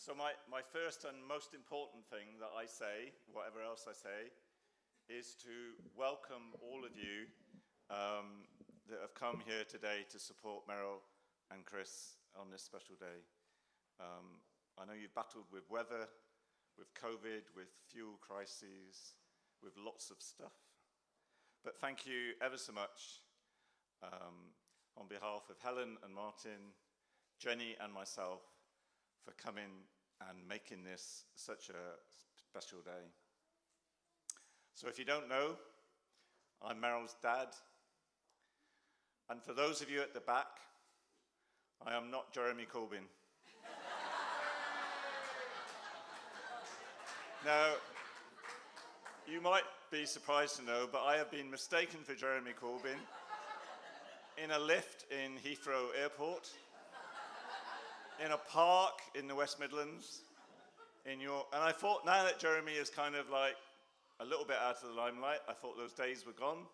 So my first and most important thing that I say, whatever else I say, is to welcome all of you that have come here today to support Meryl and Xris on this special day. I know you've battled with weather, with COVID, with fuel crises, with lots of stuff. But thank you ever so much on behalf of Helen and Martin, Jenny and myself for coming and making this such a special day. So if you don't know, I'm Meryl's dad. And for those of you at the back, I am not Jeremy Corbyn. Now, you might be surprised to know, but I have been mistaken for Jeremy Corbyn in a lift in Heathrow Airport, in a park in the West Midlands, in York. And I thought now that Jeremy is kind of like a little bit out of the limelight, I thought those days were gone.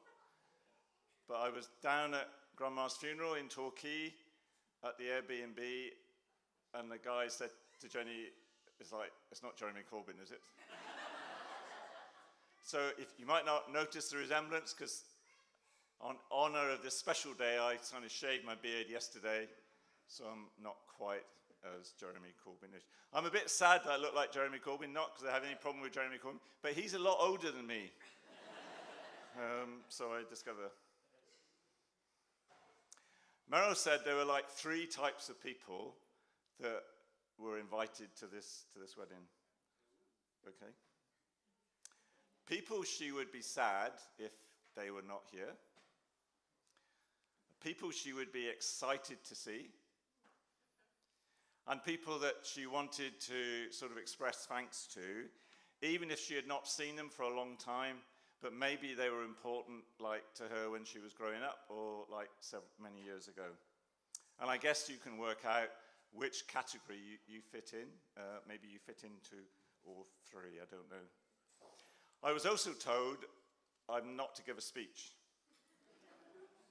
But I was down at Grandma's funeral in Torquay at the Airbnb, and the guy said to Jenny, it's not Jeremy Corbyn, is it? So if you might not notice the resemblance, because on honor of this special day, I kind of shaved my beard yesterday, so I'm not quite as Jeremy Corbynish. I'm a bit sad that I look like Jeremy Corbyn, not because I have any problem with Jeremy Corbyn, but he's a lot older than me. So I discover. Meryl said there were like 3 types of people that were invited to this wedding. Okay. People she would be sad if they were not here. People she would be excited to see. And people that she wanted to sort of express thanks to, even if she had not seen them for a long time, but maybe they were important like to her when she was growing up or like many years ago. And I guess you can work out which category you fit in. Maybe you fit into all 3, I don't know. I was also told I'm not to give a speech.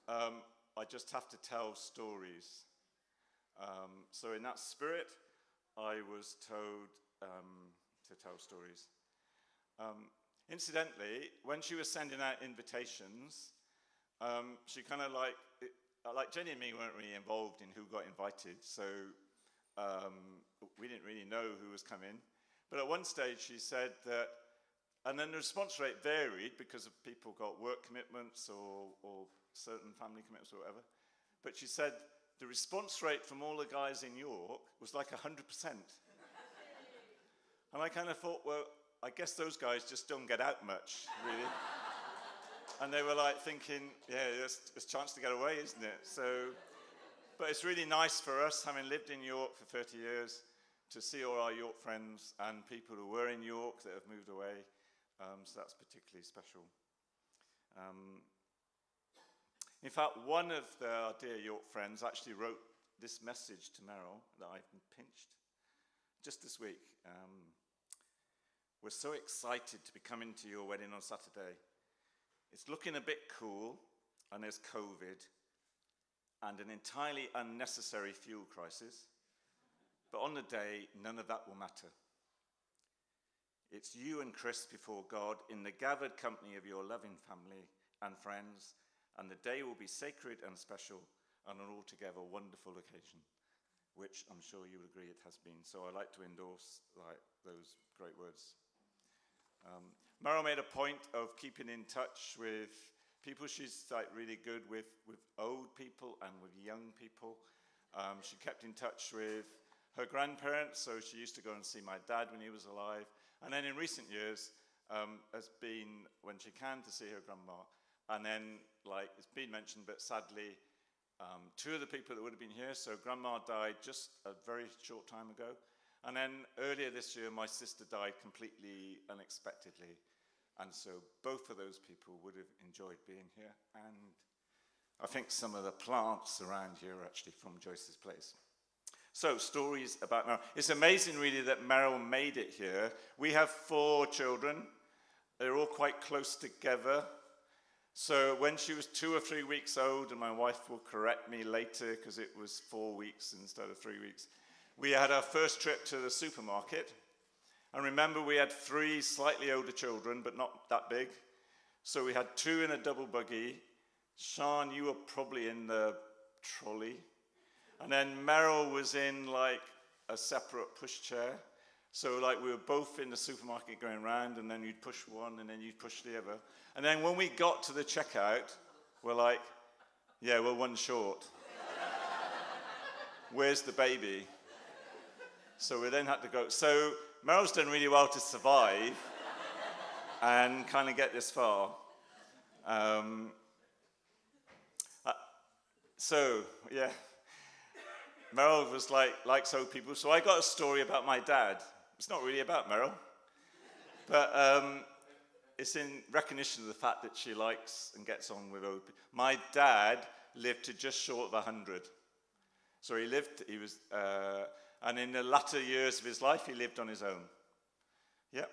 I just have to tell stories. So in that spirit, I was told to tell stories. Incidentally, when she was sending out invitations, she kind of like Jenny and me weren't really involved in who got invited, so we didn't really know who was coming. But at one stage she said that, and then the response rate varied because of people got work commitments or certain family commitments or whatever. But she said the response rate from all the guys in York was like 100%. And I kind of thought, well, I guess those guys just don't get out much, really. And they were like thinking, yeah, there's a chance to get away, isn't it? So, but it's really nice for us, having lived in York for 30 years, to see all our York friends and people who were in York that have moved away. So that's particularly special. In fact, one of our dear York friends actually wrote this message to Meryl that I've pinched just this week. We're so excited to be coming to your wedding on Saturday. It's looking a bit cool, and there's COVID, and an entirely unnecessary fuel crisis. But on the day, none of that will matter. It's you and Xris before God in the gathered company of your loving family and friends, and the day will be sacred and special and an altogether wonderful occasion, which I'm sure you would agree it has been. So I like to endorse those great words. Meryl made a point of keeping in touch with people. She's really good with old people and with young people. She kept in touch with her grandparents, so she used to go and see my dad when he was alive. And then in recent years, has been, when she can, to see her grandma. And then, it's been mentioned, but sadly, 2 of the people that would have been here, so grandma died just a very short time ago. And then earlier this year, my sister died completely unexpectedly. And so both of those people would have enjoyed being here. And I think some of the plants around here are actually from Joyce's place. So, stories about Meryl. It's amazing, really, that Meryl made it here. We have 4 children. They're all quite close together. So when she was 2 or 3 weeks old, and my wife will correct me later because it was 4 weeks instead of 3 weeks, we had our first trip to the supermarket. And remember, we had 3 slightly older children, but not that big. So we had 2 in a double buggy. Sean, you were probably in the trolley. And then Meryl was in like a separate pushchair. So like we were both in the supermarket going around, and then you'd push one and then you'd push the other. And then when we got to the checkout, we're like, yeah, we're one short. Where's the baby? So we then had to go. So Meryl's done really well to survive and kind of get this far. So, yeah. Meryl was like so people. So I got a story about my dad. It's not really about Meryl. But it's in recognition of the fact that she likes and gets on with old people. My dad lived to just short of 100. So he was, and in the latter years of his life, he lived on his own. Yep.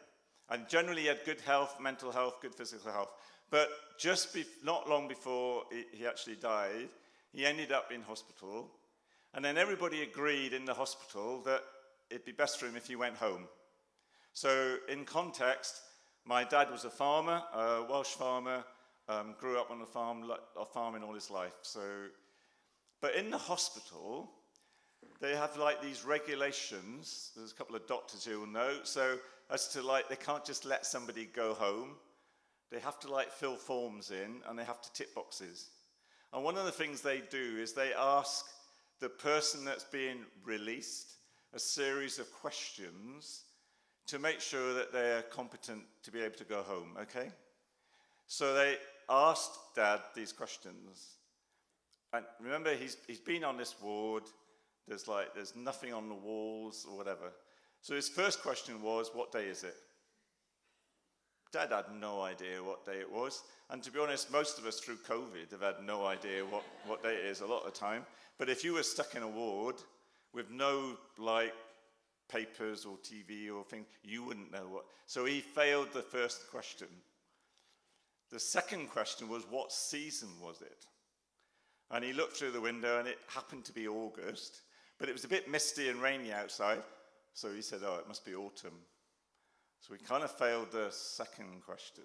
And generally he had good health, mental health, good physical health. But just not long before he actually died, he ended up in hospital. And then everybody agreed in the hospital that it'd be best for him if he went home. So in context, my dad was a farmer, a Welsh farmer, grew up on a farming all his life. But in the hospital, they have like these regulations. There's a couple of doctors who will know. So as to like, they can't just let somebody go home. They have to like fill forms in, and they have to tick boxes. And one of the things they do is they ask the person that's being released a series of questions to make sure that they're competent to be able to go home, okay? So they asked Dad these questions. And remember, he's been on this ward. There's nothing on the walls or whatever. So his first question was, what day is it? Dad had no idea what day it was. And to be honest, most of us through COVID have had no idea what day it is a lot of the time. But if you were stuck in a ward with no like papers or TV or thing, you wouldn't know what. So he failed the first question. The second question was, what season was it? And he looked through the window, and it happened to be August, but it was a bit misty and rainy outside. So he said, oh, it must be autumn. So we kind of failed the second question,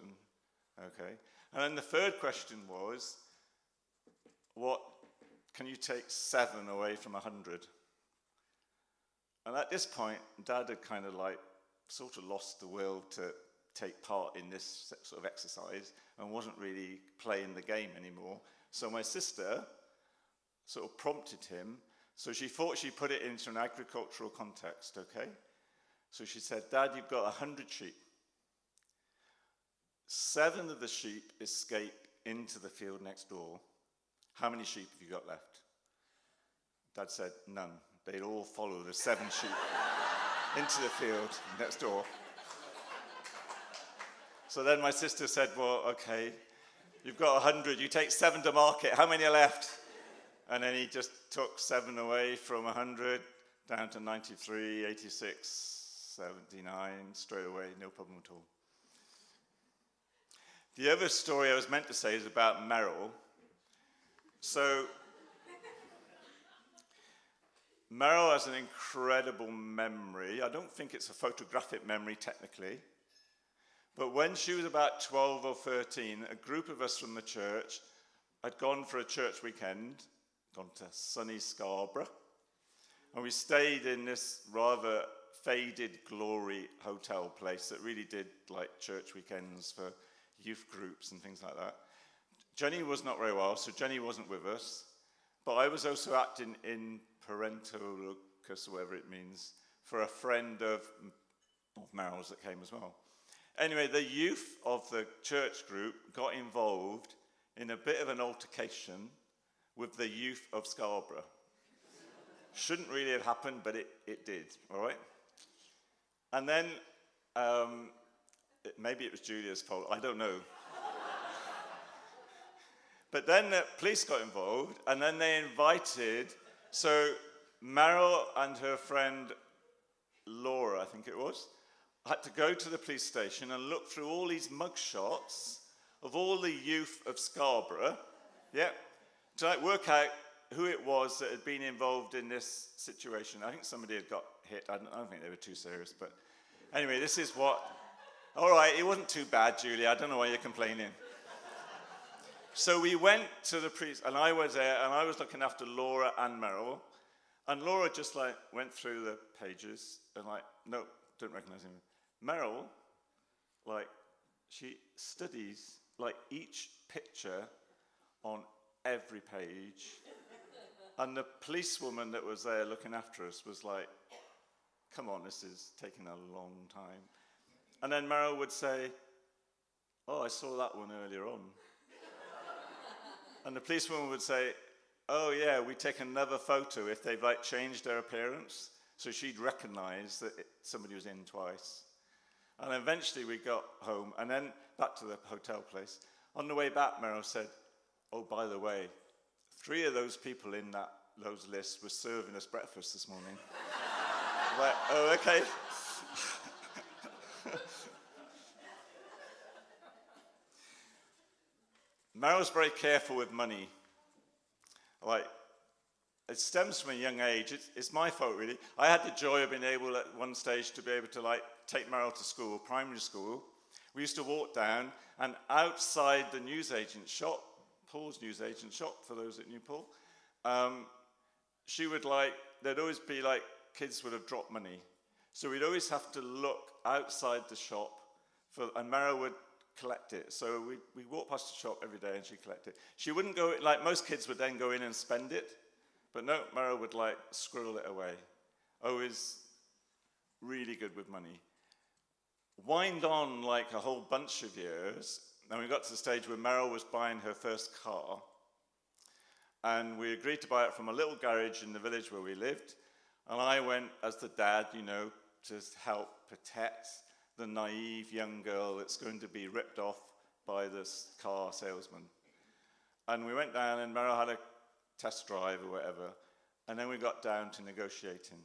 okay? And then the third question was, what can you take 7 away from 100? And at this point, Dad had kind of like sort of lost the will to take part in this sort of exercise and wasn't really playing the game anymore. So my sister sort of prompted him. So she thought she'd put it into an agricultural context, okay? So she said, Dad, you've got 100 sheep. 7 of the sheep escape into the field next door. How many sheep have you got left? Dad said, none. They'd all follow the 7 sheep into the field next door. So then my sister said, well, okay, you've got 100. You take 7 to market. How many are left? And then he just took 7 away from 100 down to 93, 86, 79, straight away, no problem at all. The other story I was meant to say is about Meryl. So Meryl has an incredible memory. I don't think it's a photographic memory technically. But when she was about 12 or 13, a group of us from the church had gone for a church weekend, gone to sunny Scarborough, and we stayed in this rather faded glory hotel place that really did like church weekends for youth groups and things like that. Jenny was not very well, so Jenny wasn't with us, but I was also acting in parental locus, or whatever it means, for a friend of Meryl's that came as well. Anyway, the youth of the church group got involved in a bit of an altercation with the youth of Scarborough. Shouldn't really have happened, but it did, all right? And then, maybe it was Julia's fault, I don't know. But then the police got involved, and then they invited, so Meryl and her friend Laura, I think it was, had to go to the police station and look through all these mugshots of all the youth of Scarborough, yeah, to like work out who it was that had been involved in this situation. I think somebody had got hit. I don't think they were too serious, but anyway, this is what... All right, it wasn't too bad, Julie. I don't know why you're complaining. So we went to the priest, and I was there, and I was looking after Laura and Meryl. And Laura just like went through the pages and like, nope, don't recognize him. Meryl, like, she studies like each picture on every page. And the policewoman that was there looking after us was like, come on, this is taking a long time. And then Meryl would say, oh, I saw that one earlier on. And the policewoman would say, oh yeah, we take another photo if they've like changed their appearance. So she'd recognize that somebody was in twice. And eventually we got home and then back to the hotel place. On the way back, Meryl said, oh, by the way, 3 of those people in those lists were serving us breakfast this morning. Like, oh, okay. Meryl's very careful with money. Like, it stems from a young age. It's my fault, really. I had the joy of being able at one stage to be able to like take Meryl to school, primary school. We used to walk down, and outside the newsagent shop, Paul's newsagent shop, for those that knew Paul, she would like, there'd always be like, kids would have dropped money. So we'd always have to look outside the shop, and Meryl would collect it. So we walked past the shop every day and she'd collect it. She wouldn't go, like most kids would then go in and spend it, but no, Meryl would like squirrel it away. Always really good with money. Wind on like a whole bunch of years, and we got to the stage where Meryl was buying her first car, and we agreed to buy it from a little garage in the village where we lived, and I went as the dad, you know, to help protect the naive young girl that's going to be ripped off by this car salesman. And we went down and Meryl had a test drive or whatever, and then we got down to negotiating.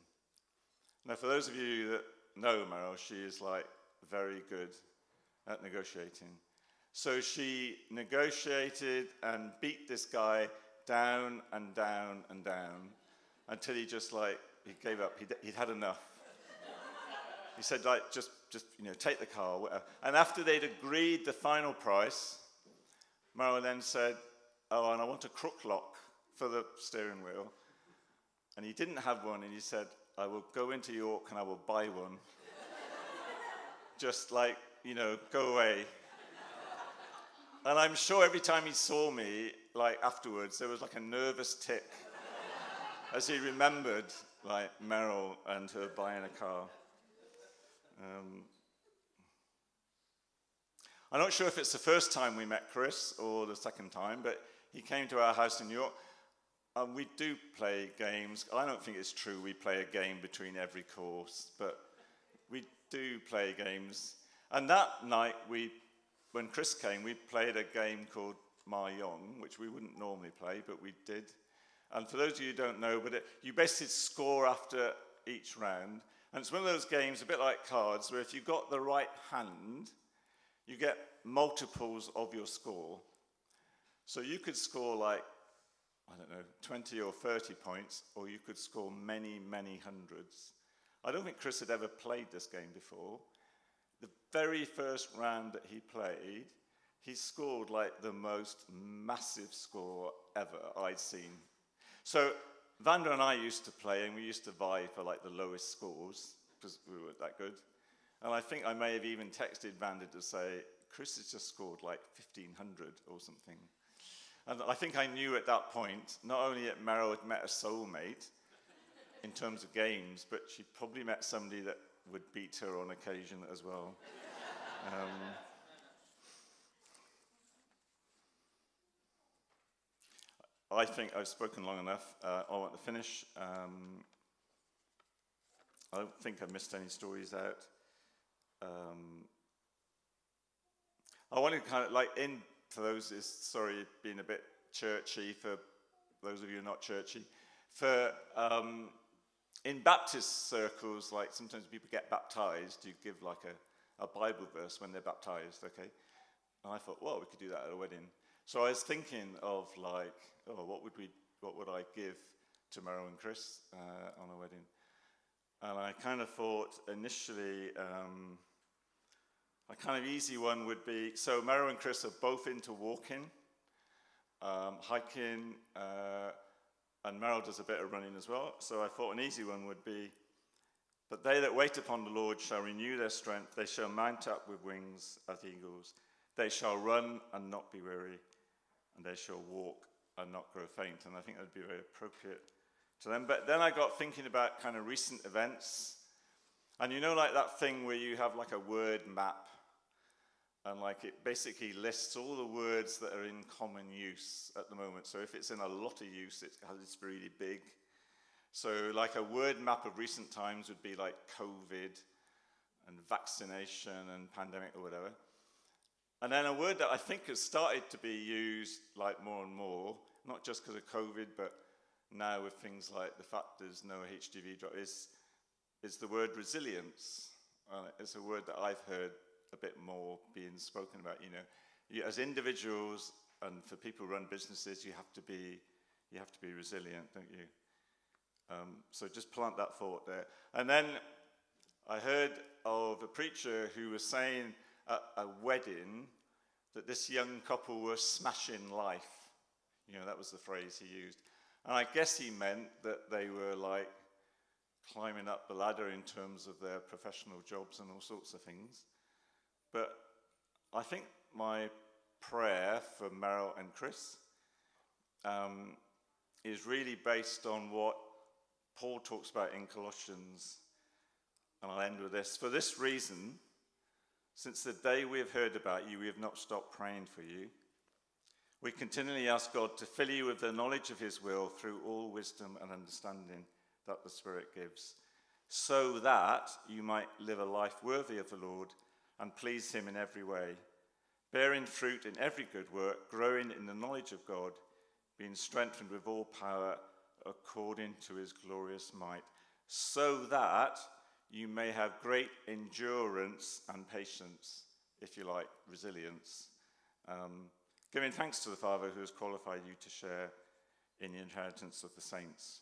Now, for those of you that know Meryl, she is like very good at negotiating. So she negotiated and beat this guy down and down and down until he just like, he gave up, he'd had enough. He said, like, just you know, take the car, whatever. And after they'd agreed the final price, Meryl then said, oh, and I want a crook lock for the steering wheel. And he didn't have one, and he said, I will go into York and I will buy one. Just like, you know, go away. And I'm sure every time he saw me, like afterwards, there was like a nervous tick as he remembered, like, Meryl and her buying a car. I'm not sure if it's the first time we met Xris or the second time, but he came to our house in New York. We do play games. I don't think it's true we play a game between every course, but we do play games. And that night, when Xris came, we played a game called Mahjong, which we wouldn't normally play, but we did. And for those of you who don't know, but you basically score after each round. And it's one of those games, a bit like cards, where if you got the right hand, you get multiples of your score. So you could score like, I don't know, 20 or 30 points, or you could score many, many hundreds. I don't think Xris had ever played this game before. The very first round that he played, he scored like the most massive score ever I'd seen. So Vanda and I used to play, and we used to vie for like the lowest scores, because we weren't that good. And I think I may have even texted Vanda to say, Xris has just scored like 1,500 or something. And I think I knew at that point, not only that Meryl had met a soulmate in terms of games, but she probably met somebody that would beat her on occasion as well. I think I've spoken long enough. I want to finish. I don't think I've missed any stories out. I want to kind of like for those is sorry being a bit churchy for those of you who are not churchy. For in Baptist circles, like sometimes people get baptized, you give like a Bible verse when they're baptized, okay? And I thought, well, we could do that at a wedding. So I was thinking of like, oh, what would we what would I give to Meryl and Xris on a wedding. And I kind of thought initially, a kind of easy one would be, so Meryl and Xris are both into walking, hiking, and Meryl does a bit of running as well. So I thought an easy one would be, but they that wait upon the Lord shall renew their strength. They shall mount up with wings as eagles. They shall run and not be weary, and they shall walk and not grow faint. And I think that would be very appropriate to them. But then I got thinking about kind of recent events. And you know, like that thing where you have like a word map, and like it basically lists all the words that are in common use at the moment. So if it's in a lot of use, it's really big. So like a word map of recent times would be like COVID and vaccination and pandemic or whatever. And then a word that I think has started to be used like more and more, not just because of COVID, but now with things like the fact there's no HGV drop, is the word resilience. It's a word that I've heard a bit more being spoken about. You know, as individuals and for people who run businesses, you have to be resilient, don't you? So just plant that thought there. And then I heard of a preacher who was saying at a wedding that this young couple were smashing life. You know, that was the phrase he used. And I guess he meant that they were like climbing up the ladder in terms of their professional jobs and all sorts of things. But I think my prayer for Meryl and Xris is really based on what Paul talks about in Colossians, and I'll end with this. For this reason, since the day we have heard about you, we have not stopped praying for you. We continually ask God to fill you with the knowledge of his will through all wisdom and understanding that the Spirit gives, so that you might live a life worthy of the Lord and please him in every way, bearing fruit in every good work, growing in the knowledge of God, being strengthened with all power according to his glorious might, so that you may have great endurance and patience, if you like, resilience, giving thanks to the Father who has qualified you to share in the inheritance of the saints.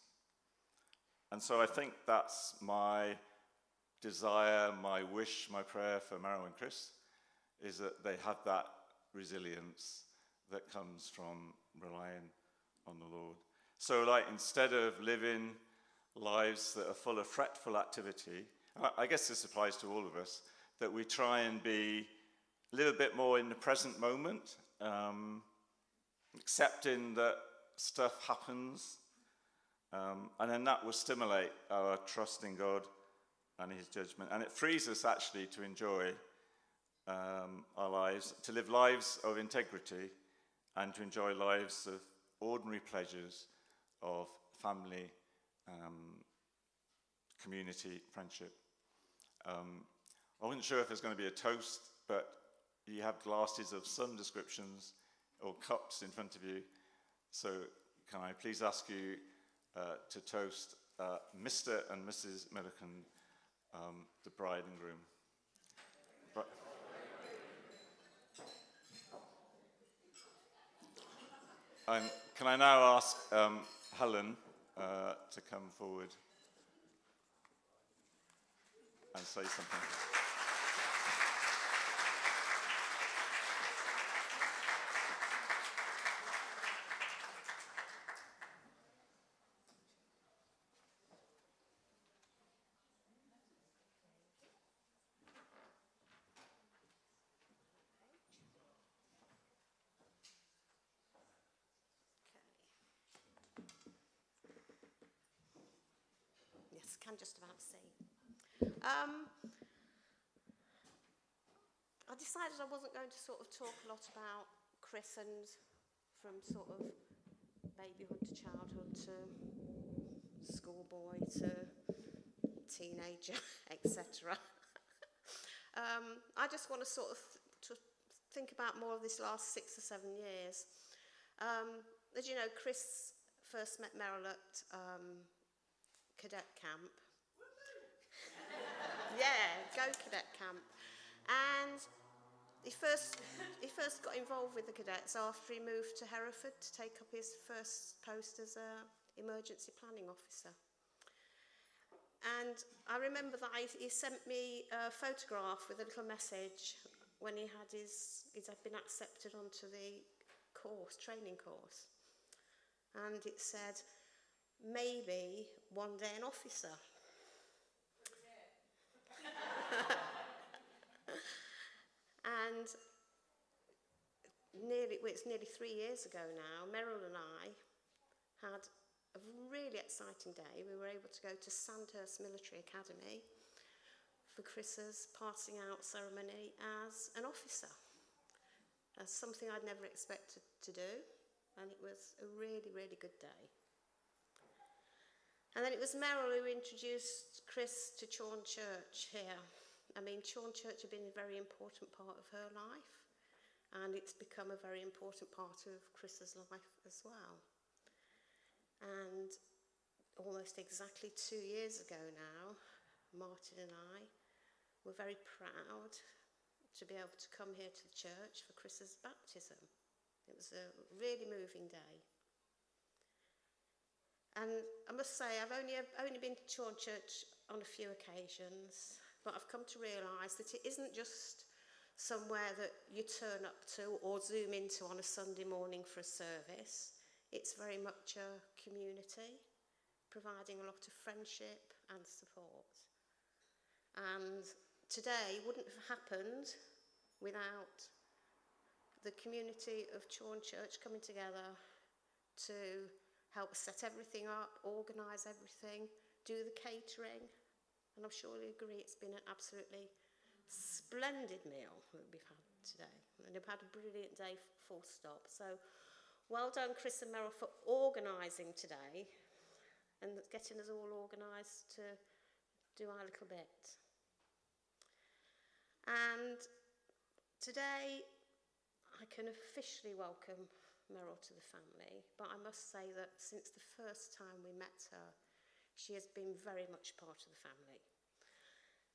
And so I think that's my desire, my wish, my prayer for Meryl and Xris, is that they have that resilience that comes from relying on the Lord. So like instead of living lives that are full of fretful activity, I guess this applies to all of us, that we try and live a bit more in the present moment, accepting that stuff happens, and then that will stimulate our trust in God and his judgment. And it frees us actually to enjoy our lives, to live lives of integrity and to enjoy lives of ordinary pleasures of family, community, friendship. I wasn't sure if there's going to be a toast, but you have glasses of some descriptions or cups in front of you. So can I please ask you to toast Mr. and Mrs. Milliken, the bride and groom. And can I now ask Helen to come forward and say something? Yes, can just about see. I decided I wasn't going to sort of talk a lot about Xris and from sort of babyhood to childhood to schoolboy to teenager, etc. I just want to sort of to think about more of this last 6 or 7 years. As you know, Xris first met Meryl at cadet camp. Yeah, go cadet camp. And He first got involved with the cadets after he moved to Hereford to take up his first post as an emergency planning officer. And I remember that he sent me a photograph with a little message when he'd been accepted onto the training course. And it said, maybe one day an officer. And it's nearly 3 years ago now, Meryl and I had a really exciting day. We were able to go to Sandhurst Military Academy for Xris's passing out ceremony as an officer. That's something I'd never expected to do, and it was a really, really good day. And then it was Meryl who introduced Xris to Chorn Church here. I mean, Chorn Church had been a very important part of her life, and it's become a very important part of Xris's life as well. And almost exactly 2 years ago now, Martin and I were very proud to be able to come here to the church for Xris's baptism. It was a really moving day. And I must say, I've only been to Chorn Church on a few occasions, but I've come to realise that it isn't just somewhere that you turn up to or zoom into on a Sunday morning for a service. It's very much a community, providing a lot of friendship and support. And today wouldn't have happened without the community of Chorn Church coming together to help set everything up, organise everything, do the catering. And I'm sure you'll agree it's been an absolutely splendid meal that we've had today. And we've had a brilliant day, full stop. So well done, Xris and Meryl, for organising today and getting us all organised to do our little bit. And today I can officially welcome Meryl to the family, but I must say that since the first time we met her, she has been very much part of the family.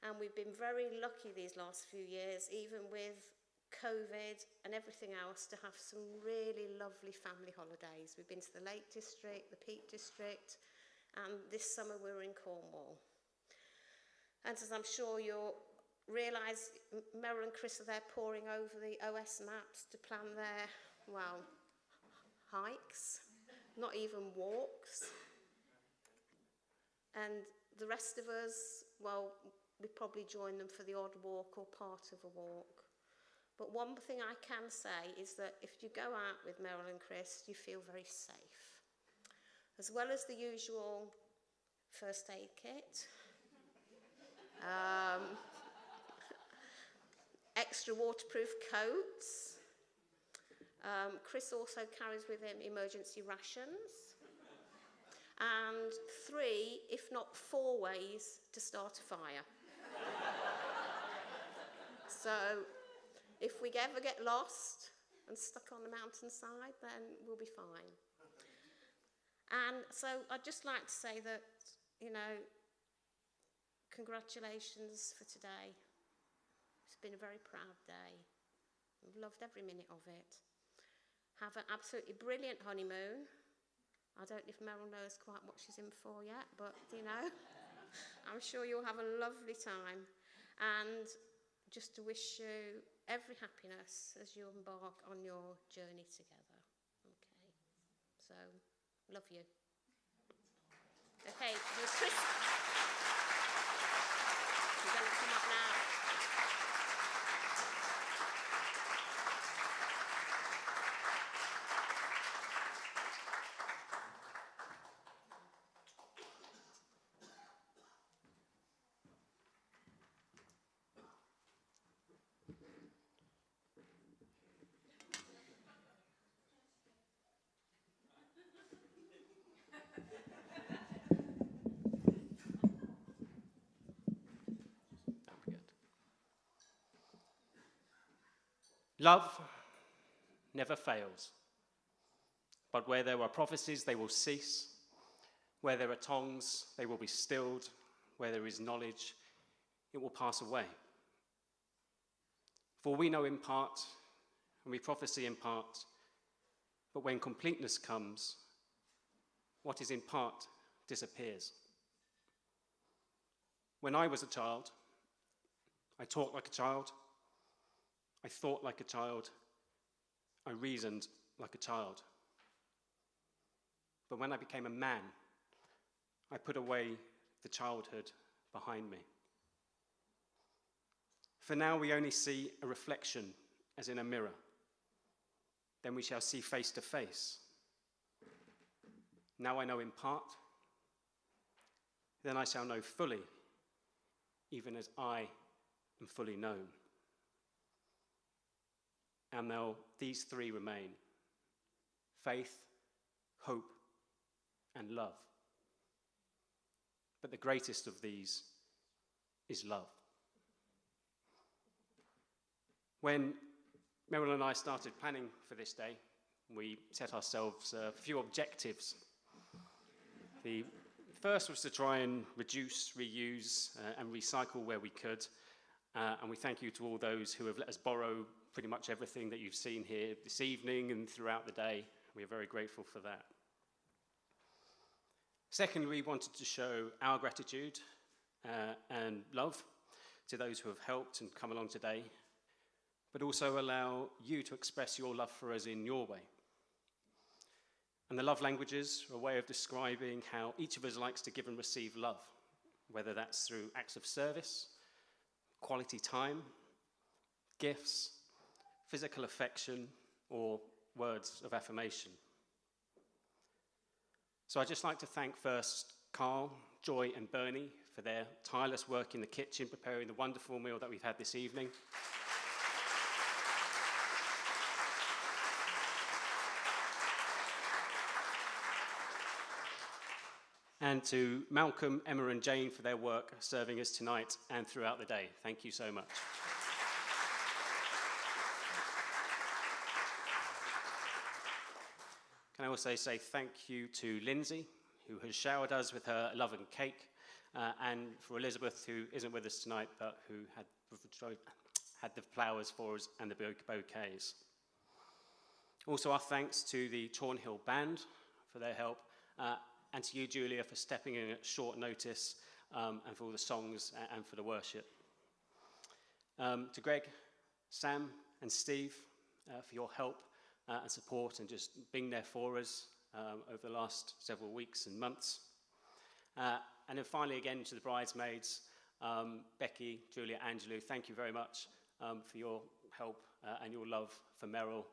And we've been very lucky these last few years, even with COVID and everything else, to have some really lovely family holidays. We've been to the Lake District, the Peak District, and this summer we were in Cornwall. And as I'm sure you'll realise, Meryl and Xris are there poring over the OS maps to plan their, well, hikes, not even walks. And the rest of us, well, we probably join them for the odd walk or part of a walk. But one thing I can say is that if you go out with Meryl and Xris, you feel very safe. As well as the usual first aid kit, extra waterproof coats. Xris also carries with him emergency rations. And 3, if not 4 ways to start a fire. So if we ever get lost and stuck on the mountainside, then we'll be fine. And so I'd just like to say that, congratulations for today. It's been a very proud day. I've loved every minute of it. Have an absolutely brilliant honeymoon. I don't know if Meryl knows quite what she's in for yet, but, I'm sure you'll have a lovely time. And just to wish you every happiness as you embark on your journey together. Okay. So, love you. Okay, Xris. You're going to come up now. Love never fails, but where there are prophecies, they will cease. Where there are tongues, they will be stilled. Where there is knowledge, it will pass away. For we know in part, and we prophesy in part, but when completeness comes, what is in part disappears. When I was a child, I talked like a child, I thought like a child, I reasoned like a child. But when I became a man, I put away the childhood behind me. For now we only see a reflection as in a mirror. Then we shall see face to face. Now I know in part, then I shall know fully, even as I am fully known. And now these three remain: faith, hope, and love. But the greatest of these is love. When Meryl and I started planning for this day, we set ourselves a few objectives. The first was to try and reduce, reuse, and recycle where we could. And we thank you to all those who have let us borrow pretty much everything that you've seen here this evening and throughout the day. We are very grateful for that. Secondly, we wanted to show our gratitude and love to those who have helped and come along today, but also allow you to express your love for us in your way. And the love languages are a way of describing how each of us likes to give and receive love, whether that's through acts of service, quality time, gifts, physical affection, or words of affirmation. So I'd just like to thank first Carl, Joy, and Bernie for their tireless work in the kitchen preparing the wonderful meal that we've had this evening. And to Malcolm, Emma, and Jane for their work serving us tonight and throughout the day. Thank you so much. Can I also say thank you to Lindsay, who has showered us with her love and cake, and for Elizabeth, who isn't with us tonight, but who had the flowers for us and the bouquets. Also, our thanks to the Thornhill Band for their help, and to you, Julia, for stepping in at short notice, and for all the songs and for the worship. To Greg, Sam, and Steve for your help and support and just being there for us over the last several weeks and months. And then finally, again, to the bridesmaids, Becky, Julia, Angelou, thank you very much for your help and your love for Meryl,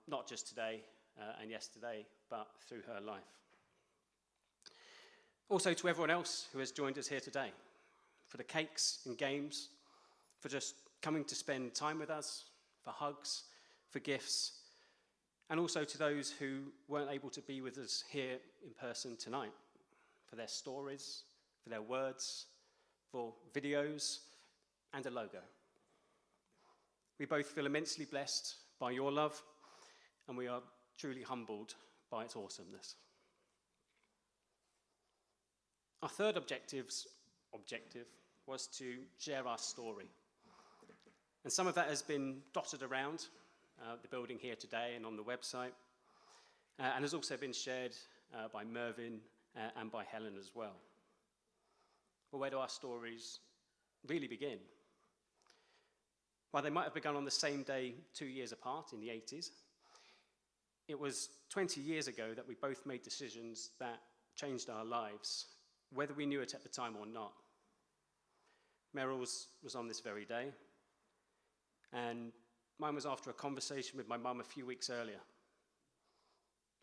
not just today and yesterday, but through her life. Also to everyone else who has joined us here today, for the cakes and games, for just coming to spend time with us, for hugs, for gifts, and also to those who weren't able to be with us here in person tonight, for their stories, for their words, for videos, and a logo. We both feel immensely blessed by your love, and we are truly humbled by its awesomeness. Our third objective was to share our story. And some of that has been dotted around the building here today and on the website, and has also been shared by Mervyn and by Helen as well. But where do our stories really begin? While they might have begun on the same day 2 years apart in the 80s, it was 20 years ago that we both made decisions that changed our lives, whether we knew it at the time or not. Meryl's was on this very day, and mine was after a conversation with my mum a few weeks earlier.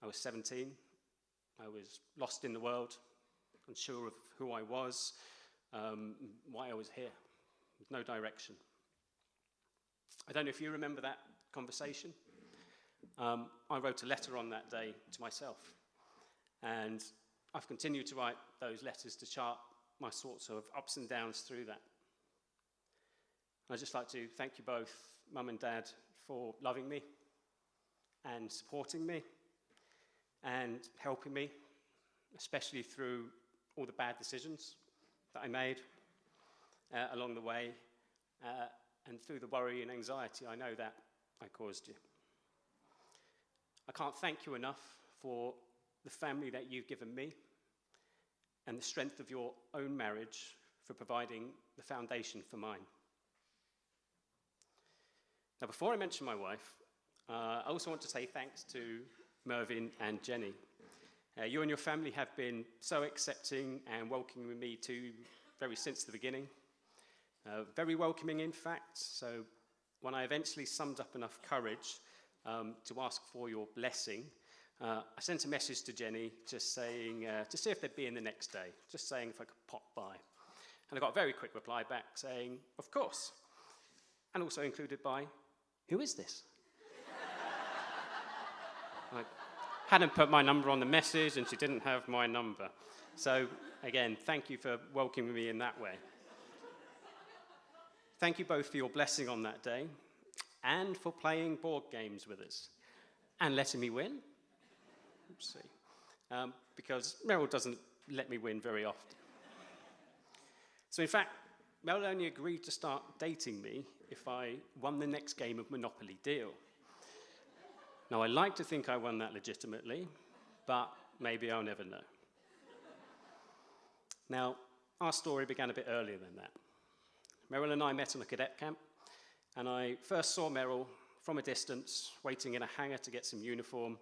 I was 17, I was lost in the world, unsure of who I was, why I was here, with no direction. I don't know if you remember that conversation. I wrote a letter on that day to myself, and I've continued to write those letters to chart my sorts of ups and downs through that. I'd just like to thank you both, Mum and Dad, for loving me and supporting me and helping me, especially through all the bad decisions that I made along the way, and through the worry and anxiety I know that I caused you. I can't thank you enough for the family that you've given me and the strength of your own marriage for providing the foundation for mine. Now, before I mention my wife, I also want to say thanks to Mervyn and Jenny. You and your family have been so accepting and welcoming with me too, since the beginning. Very welcoming, in fact. So when I eventually summed up enough courage to ask for your blessing, I sent a message to Jenny just saying, to see if they'd be in the next day, just saying if I could pop by. And I got a very quick reply back saying, of course. And also included by, who is this? I hadn't put my number on the message and she didn't have my number. So again, thank you for welcoming me in that way. Thank you both for your blessing on that day and for playing board games with us and letting me win. Because Meryl doesn't let me win very often. So in fact, Meryl only agreed to start dating me if I won the next game of Monopoly Deal. Now, I like to think I won that legitimately, but maybe I'll never know. Now, our story began a bit earlier than that. Meryl and I met on a cadet camp, and I first saw Meryl from a distance, waiting in a hangar to get some uniform,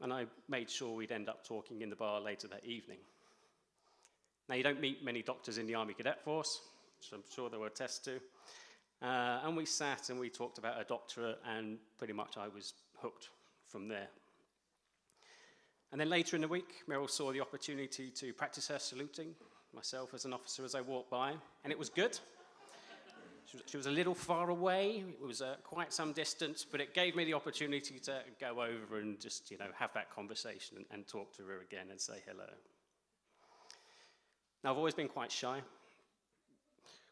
and I made sure we'd end up talking in the bar later that evening. Now, you don't meet many doctors in the Army Cadet Force, which I'm sure there were tests to. And we sat and we talked about a doctorate, and pretty much I was hooked from there. And then later in the week, Meryl saw the opportunity to practice her saluting, myself as an officer as I walked by, and it was good. She was a little far away. It was quite some distance, but it gave me the opportunity to go over and just, have that conversation and talk to her again and say hello. Now, I've always been quite shy,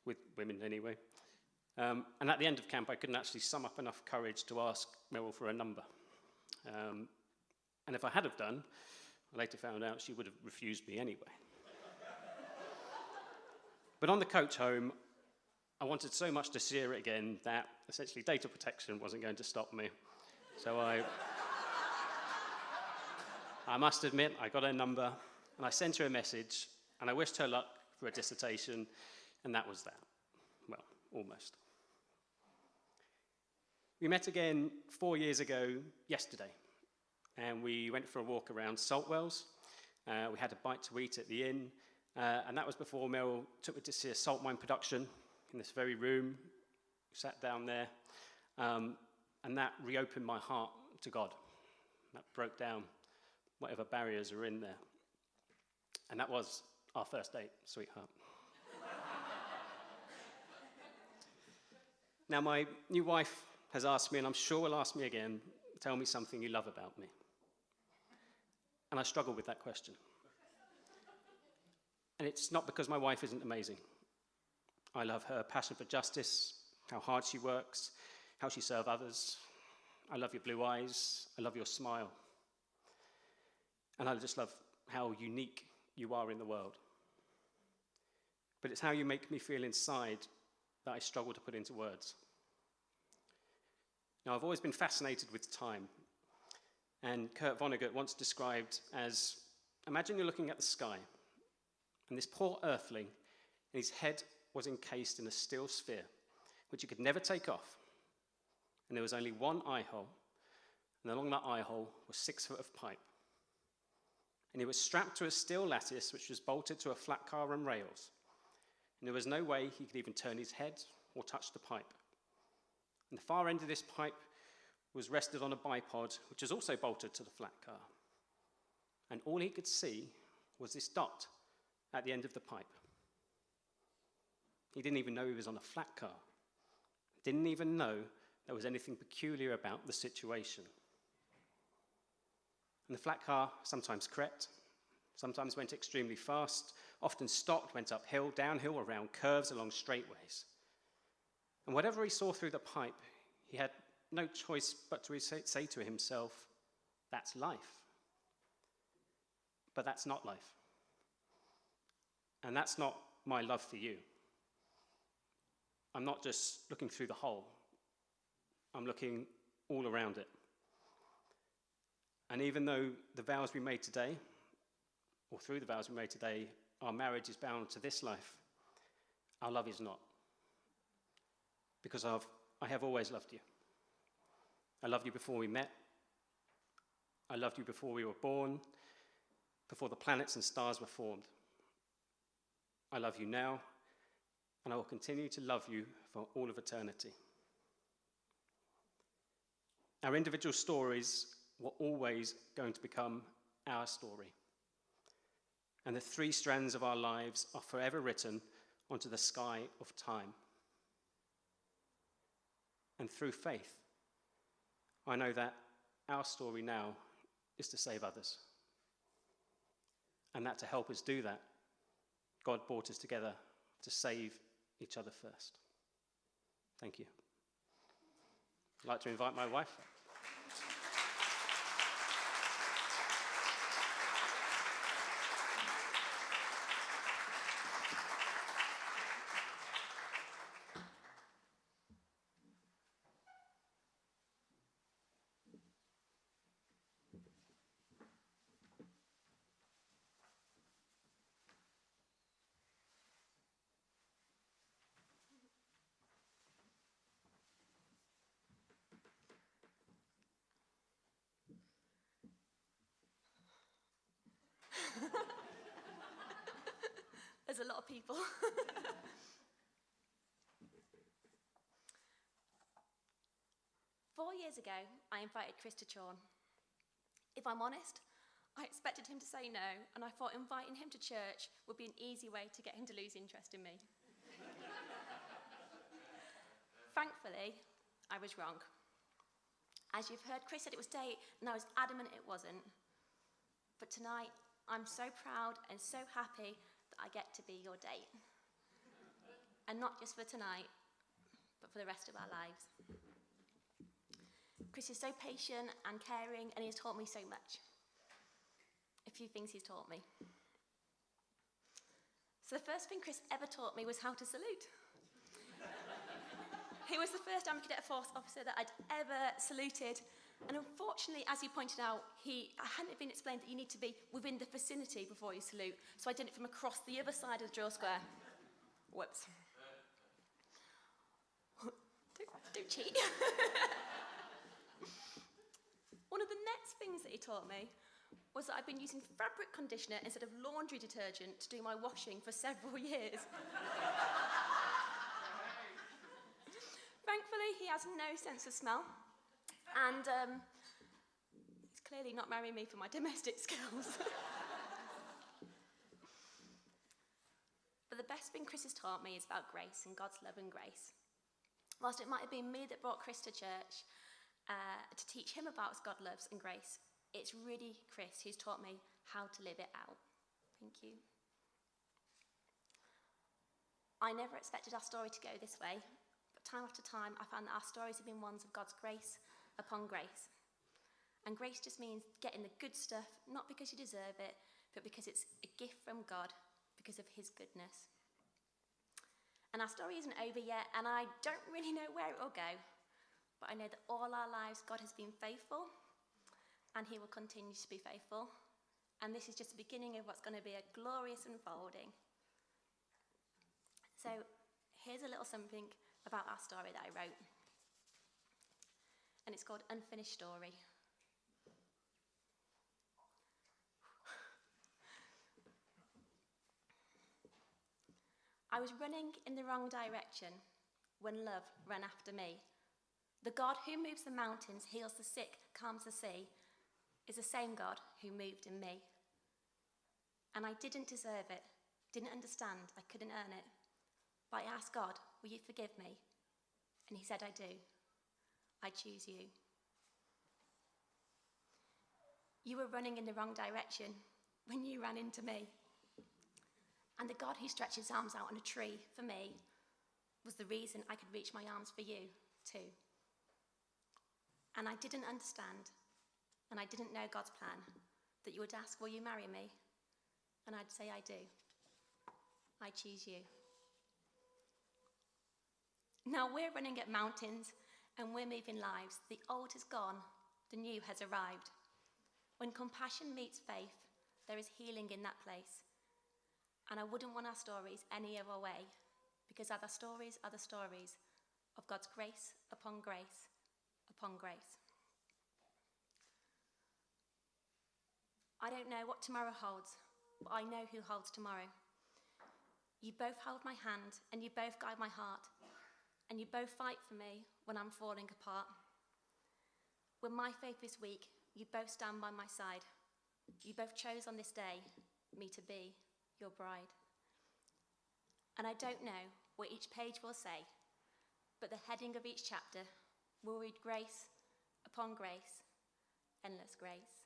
with women anyway. And at the end of camp, I couldn't actually sum up enough courage to ask Meryl for a number. And if I had have done, I later found out she would have refused me anyway. But on the coach home, I wanted so much to see her again that essentially data protection wasn't going to stop me. So I must admit, I got her number, and I sent her a message, and I wished her luck for a dissertation, and that was that. Well, almost. We met again 4 years ago yesterday, and we went for a walk around Saltwells. We had a bite to eat at the inn, and that was before Meryl took me to see a salt mine production in this very room. We sat down there, and that reopened my heart to God. That broke down whatever barriers are in there. And that was our first date, sweetheart. Now, my new wife has asked me, and I'm sure will ask me again, tell me something you love about me. And I struggle with that question. And it's not because my wife isn't amazing. I love her passion for justice, how hard she works, how she serves others. I love your blue eyes. I love your smile. And I just love how unique you are in the world. But it's how you make me feel inside that I struggle to put into words. Now, I've always been fascinated with time. And Kurt Vonnegut once described as, imagine you're looking at the sky, and this poor earthling, his head was encased in a steel sphere, which he could never take off. And there was only one eye hole, and along that eye hole was 6 foot of pipe. And he was strapped to a steel lattice, which was bolted to a flat car and rails. And there was no way he could even turn his head or touch the pipe. And the far end of this pipe was rested on a bipod, which was also bolted to the flat car. And all he could see was this dot at the end of the pipe. He didn't even know he was on a flat car. Didn't even know there was anything peculiar about the situation. And the flat car sometimes crept, sometimes went extremely fast, often stopped, went uphill, downhill, around curves, along straightaways. And whatever he saw through the pipe, he had no choice but to say to himself, that's life. But that's not life. And that's not my love for you. I'm not just looking through the hole. I'm looking all around it. And even though the vows we made today, or through the vows we made today, our marriage is bound to this life, our love is not. Because I have always loved you. I loved you before we met. I loved you before we were born, before the planets and stars were formed. I love you now, and I will continue to love you for all of eternity. Our individual stories were always going to become our story. And the 3 strands of our lives are forever written onto the sky of time. And through faith, I know that our story now is to save others. And that to help us do that, God brought us together to save each other first. Thank you. I'd like to invite my wife. There's a lot of people. 4 years ago, I invited Xris to Chorn. If I'm honest, I expected him to say no, and I thought inviting him to church would be an easy way to get him to lose interest in me. Thankfully, I was wrong. As you've heard, Xris said it was date, and I was adamant it wasn't. But tonight, I'm so proud and so happy that I get to be your date. And not just for tonight, but for the rest of our lives. Xris is so patient and caring, and he has taught me so much. A few things he's taught me. So the first thing Xris ever taught me was how to salute. He was the first Army Cadet Force officer that I'd ever saluted. And unfortunately, as he pointed out, I hadn't been explained that you need to be within the vicinity before you salute. So I did it from across the other side of the drill square. Whoops. Don't cheat. One of the next things that he taught me was that I've been using fabric conditioner instead of laundry detergent to do my washing for several years. Thankfully, he has no sense of smell. And he's clearly not marrying me for my domestic skills. But the best thing Xris has taught me is about grace and God's love and grace. Whilst it might have been me that brought Xris to church to teach him about God loves and grace, it's really Xris who's taught me how to live it out. Thank you. I never expected our story to go this way, but time after time I found that our stories have been ones of God's grace upon grace. And grace just means getting the good stuff, not because you deserve it, but because it's a gift from God, because of his goodness. And our story isn't over yet, and I don't really know where it will go, but I know that all our lives God has been faithful, and he will continue to be faithful. And this is just the beginning of what's going to be a glorious unfolding. So here's a little something about our story that I wrote. And it's called Unfinished Story. I was running in the wrong direction when love ran after me. The God who moves the mountains, heals the sick, calms the sea, is the same God who moved in me. And I didn't deserve it, didn't understand, I couldn't earn it. But I asked God, will you forgive me? And he said, I do. I choose you. You were running in the wrong direction when you ran into me. And the God who stretched his arms out on a tree for me was the reason I could reach my arms for you too. And I didn't understand, and I didn't know God's plan, that you would ask, will you marry me? And I'd say, I do. I choose you. Now we're running at mountains and we're moving lives. The old has gone, the new has arrived. When compassion meets faith, there is healing in that place. And I wouldn't want our stories any other way, because other stories are the stories of God's grace upon grace upon grace. I don't know what tomorrow holds, but I know who holds tomorrow. You both hold my hand, and you both guide my heart, and you both fight for me when I'm falling apart. When my faith is weak, you both stand by my side. You both chose on this day me to be your bride. And I don't know what each page will say, but the heading of each chapter will read grace upon grace, endless grace.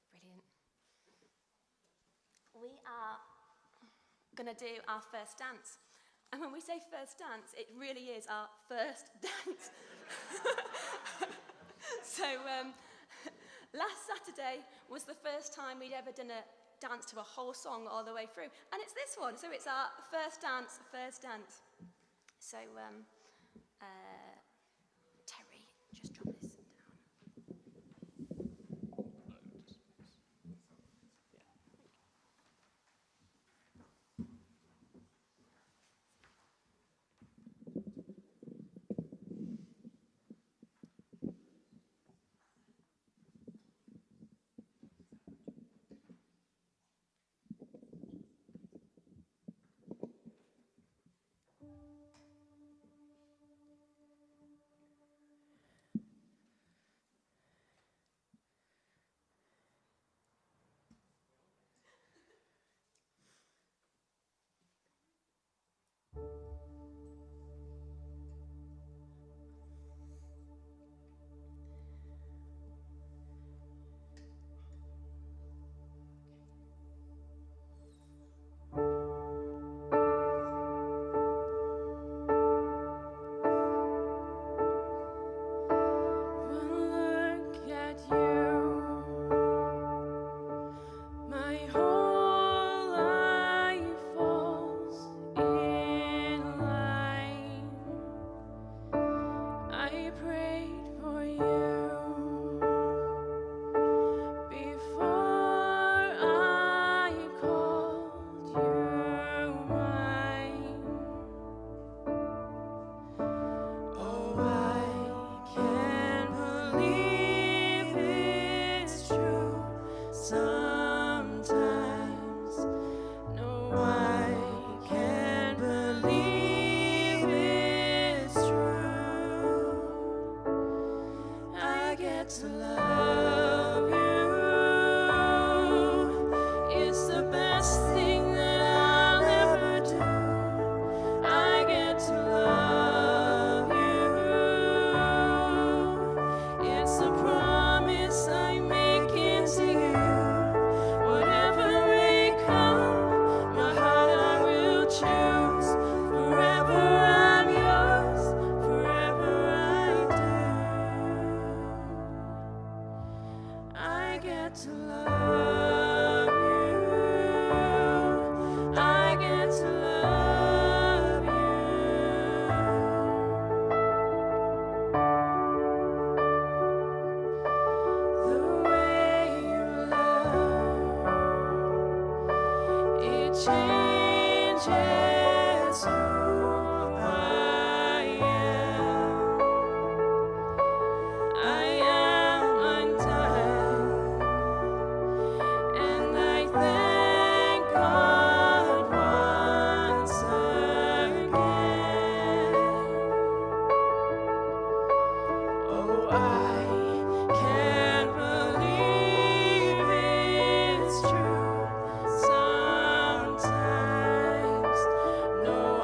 Brilliant. We are going to do our first dance. And when we say first dance, it really is our first dance. So last Saturday was the first time we'd ever done a dance to a whole song all the way through. And it's this one. So it's our first dance, first dance. So Terry, just drop this down.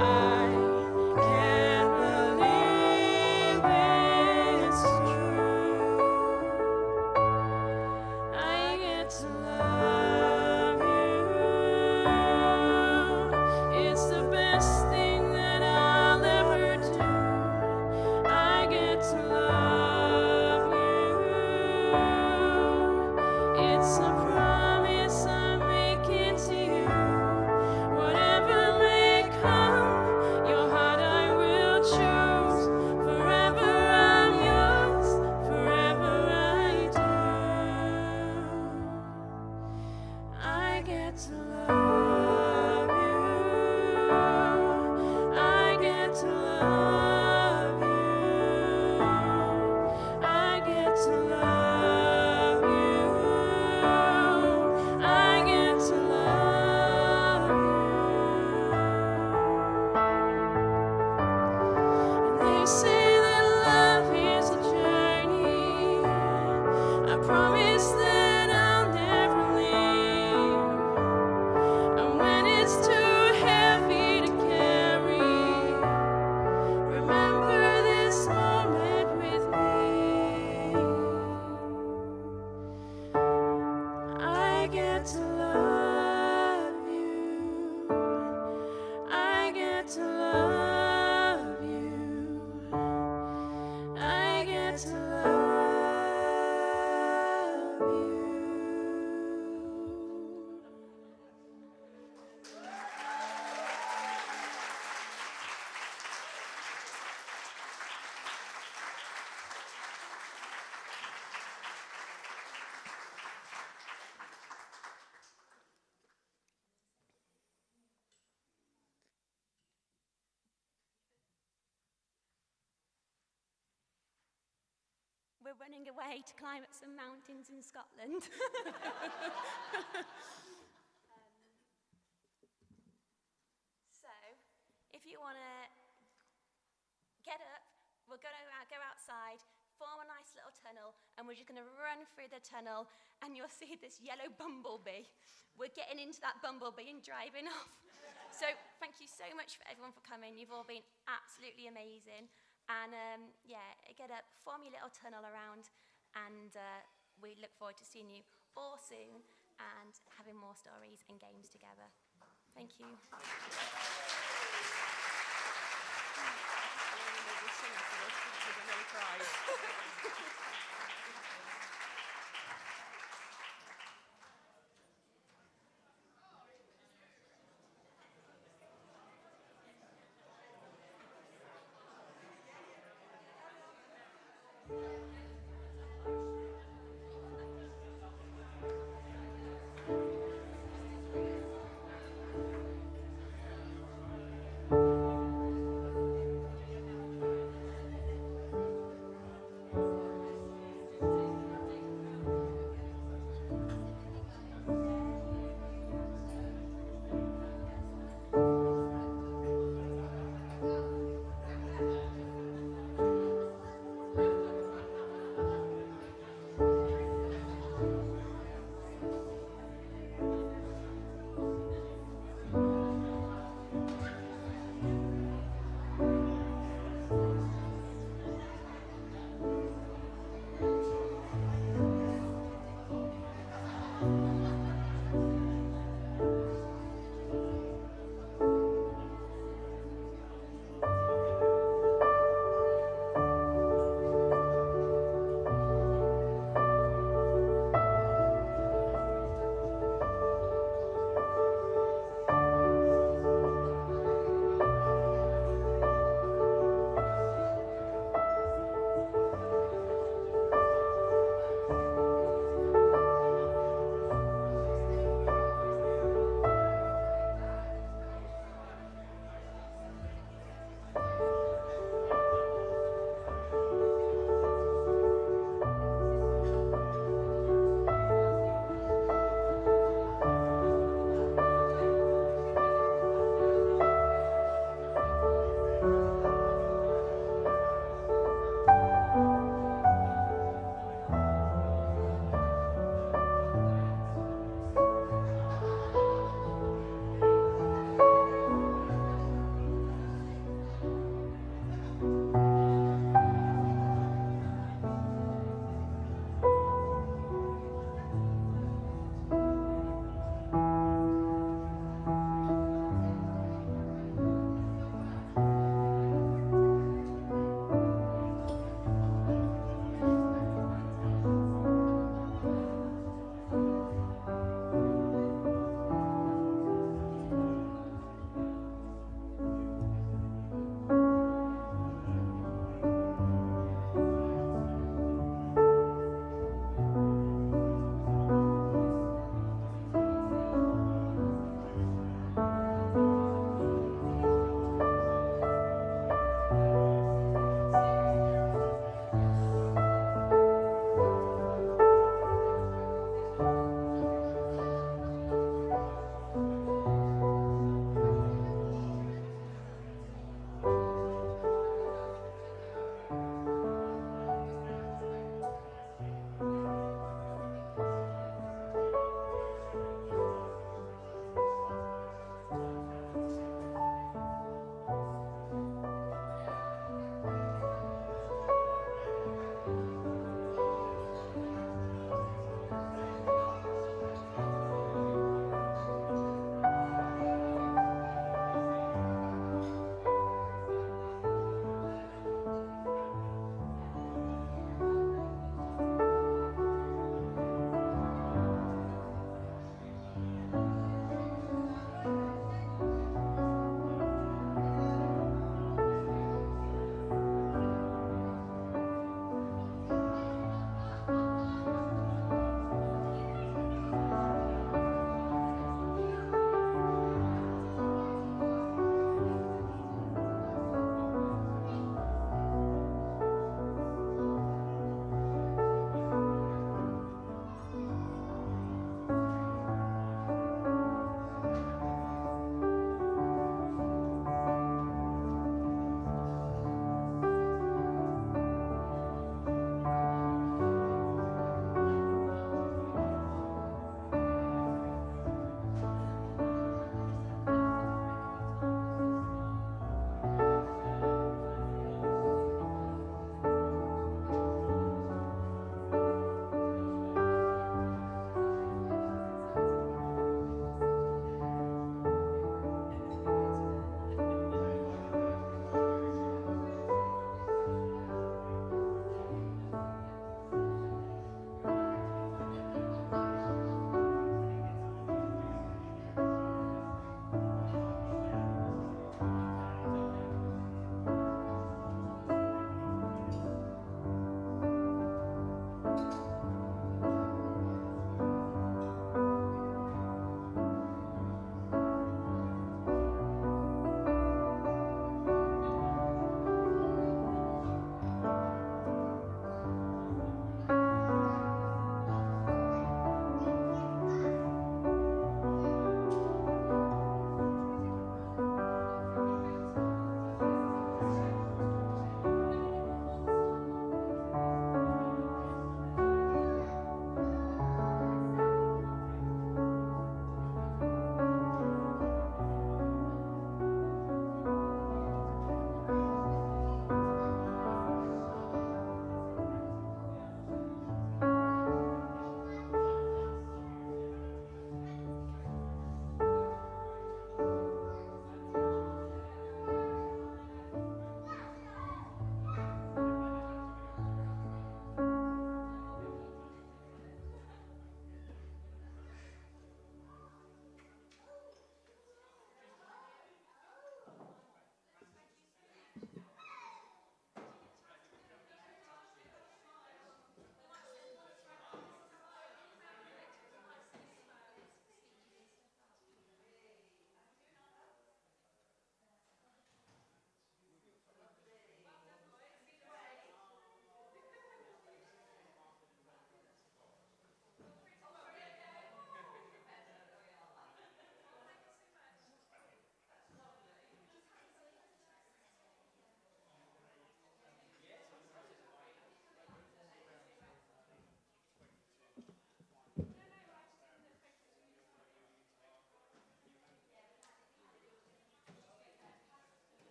I we're running away to climb up some mountains in Scotland. So, if you want to get up, we're going to go outside, form a nice little tunnel, and we're just going to run through the tunnel, and you'll see this yellow bumblebee. We're getting into that bumblebee and driving off. So thank you so much for everyone for coming. You've all been absolutely amazing. And get up, form your little tunnel around, and we look forward to seeing you all soon and having more stories and games together. Thank you. We'll sing after this because I'm going to cry.